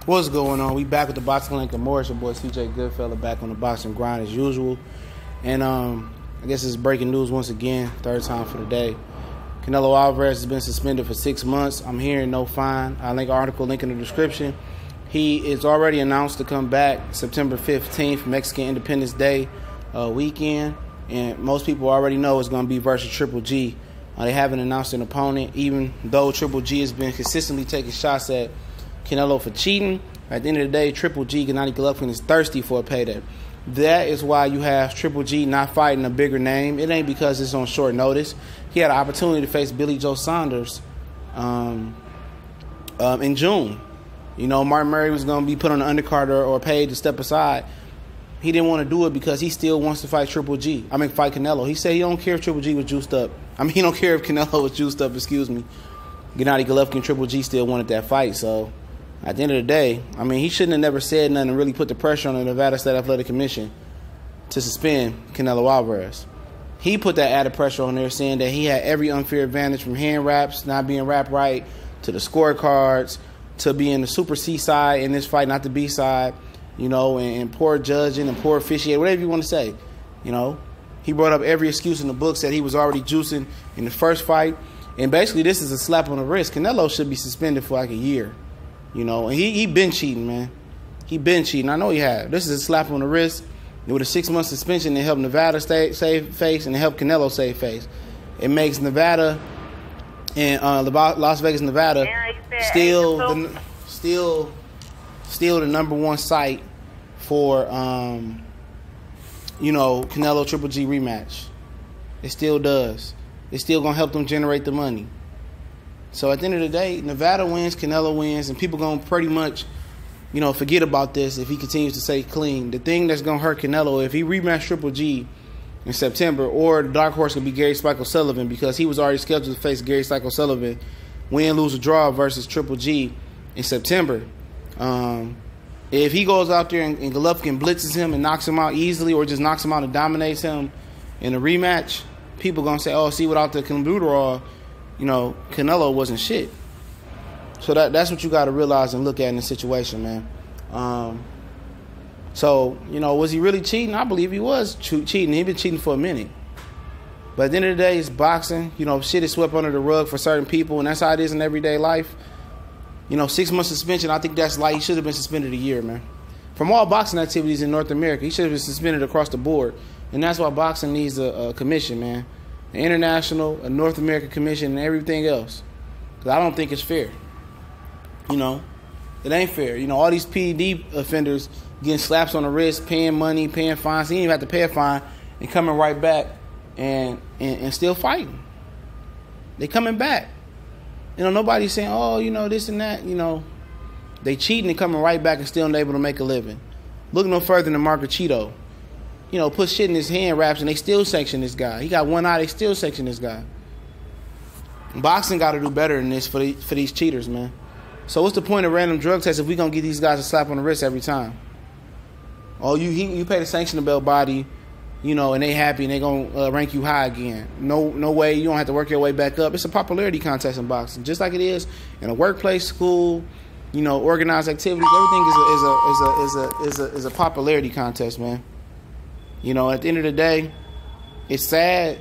What's going on? We back with the Boxing Link and more. It's your boy CJ Goodfella back on the boxing grind as usual. And I guess it's breaking news once again, third time for the day. Canelo Alvarez has been suspended for 6 months. I'm hearing no fine. I'll link an article, link in the description. He is already announced to come back September 15th, Mexican Independence Day weekend. And most people already know it's going to be versus Triple G. They haven't announced an opponent, even though Triple G has been consistently taking shots at Canelo for cheating. At the end of the day, Triple G, Gennady Golovkin, is thirsty for a payday. That is why you have Triple G not fighting a bigger name. It ain't because it's on short notice. He had an opportunity to face Billy Joe Saunders in June. You know, Martin Murray was going to be put on the undercard or paid to step aside. He didn't want to do it because he still wants to fight fight Canelo. He said he don't care if Triple G was juiced up. He don't care if Canelo was juiced up, Gennady Golovkin and Triple G still wanted that fight, so at the end of the day, he shouldn't have never said nothing and really put the pressure on the Nevada State Athletic Commission to suspend Canelo Alvarez. He put that added pressure on there, saying that he had every unfair advantage, from hand wraps not being wrapped right, to the scorecards, to being the super C side in this fight, not the B side, and poor judging and poor officiating, whatever you want to say. He brought up every excuse in the book, said he was already juicing in the first fight. And basically, this is a slap on the wrist. Canelo should be suspended for like a year. And he been cheating, man. He been cheating. I know he had. This is a slap on the wrist. With a 6-month suspension, it helped Nevada save face and it helped Canelo save face. It makes Nevada and Las Vegas, Nevada, still the number one site for Canelo Triple G rematch. It still does. It's still gonna help them generate the money. So at the end of the day, Nevada wins, Canelo wins, and people gonna pretty much, forget about this if he continues to stay clean. The thing that's gonna hurt Canelo, if he rematch Triple G in September, or the dark horse could be Gary Spike Sullivan, because he was already scheduled to face Gary Spike Sullivan, win, lose, or draw versus Triple G in September. If he goes out there and Golovkin blitzes him and knocks him out easily, or just knocks him out and dominates him in a rematch, people gonna say, "Oh, see, without the Clenbuterol, Canelo wasn't shit." So that's what you got to realize and look at in the situation, man. Was he really cheating? I believe he was cheating. He's been cheating for a minute. But at the end of the day, it's boxing. Shit is swept under the rug for certain people, and that's how it is in everyday life. 6 months suspension, I think that's light. He should have been suspended a year, man. From all boxing activities in North America, he should have been suspended across the board. And that's why boxing needs a commission, man. An international, a North American commission, and everything else. Because I don't think it's fair. It ain't fair. All these PED offenders getting slaps on the wrist, paying money, paying fines. He didn't even have to pay a fine, and coming right back and still fighting. They coming back. Nobody's saying, oh, this and that. They cheating and coming right back and still able to make a living. Look no further than Marco Cheeto. Put shit in his hand wraps and they still sanction this guy. He got one eye, they still sanction this guy. Boxing got to do better than this for these cheaters, man. So what's the point of random drug tests if we gonna give these guys a slap on the wrist every time? Oh, you pay the sanctionable body, and they happy and they gonna rank you high again. No way. You don't have to work your way back up. It's a popularity contest in boxing, just like it is in a workplace, school, organized activities. Everything is a popularity contest, man. At the end of the day, it's sad.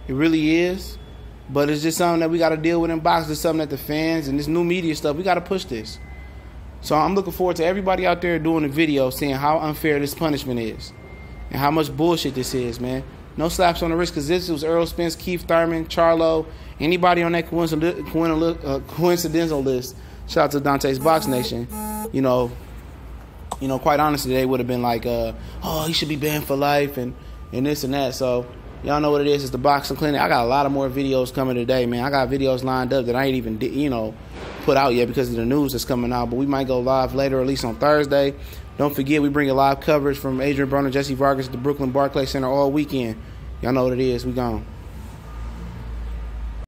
It really is. But it's just something that we got to deal with in boxing. It's something that the fans and this new media stuff, we got to push this. So I'm looking forward to everybody out there doing a video saying how unfair this punishment is and how much bullshit this is, man. No slaps on the wrist, because this was Earl Spence, Keith Thurman, Charlo, anybody on that coincidental list. Shout out to Dante's Box Nation. Quite honestly, they would have been like, oh, he should be banned for life and this and that. So y'all know what it is. It's the Boxing Clinic. I got a lot of more videos coming today, man. I got videos lined up that I ain't even, put out yet because of the news that's coming out. But we might go live later, or at least on Thursday. Don't forget, we bring a live coverage from Adrian Broner, Jesse Vargas at the Brooklyn Barclays Center all weekend. Y'all know what it is. We gone.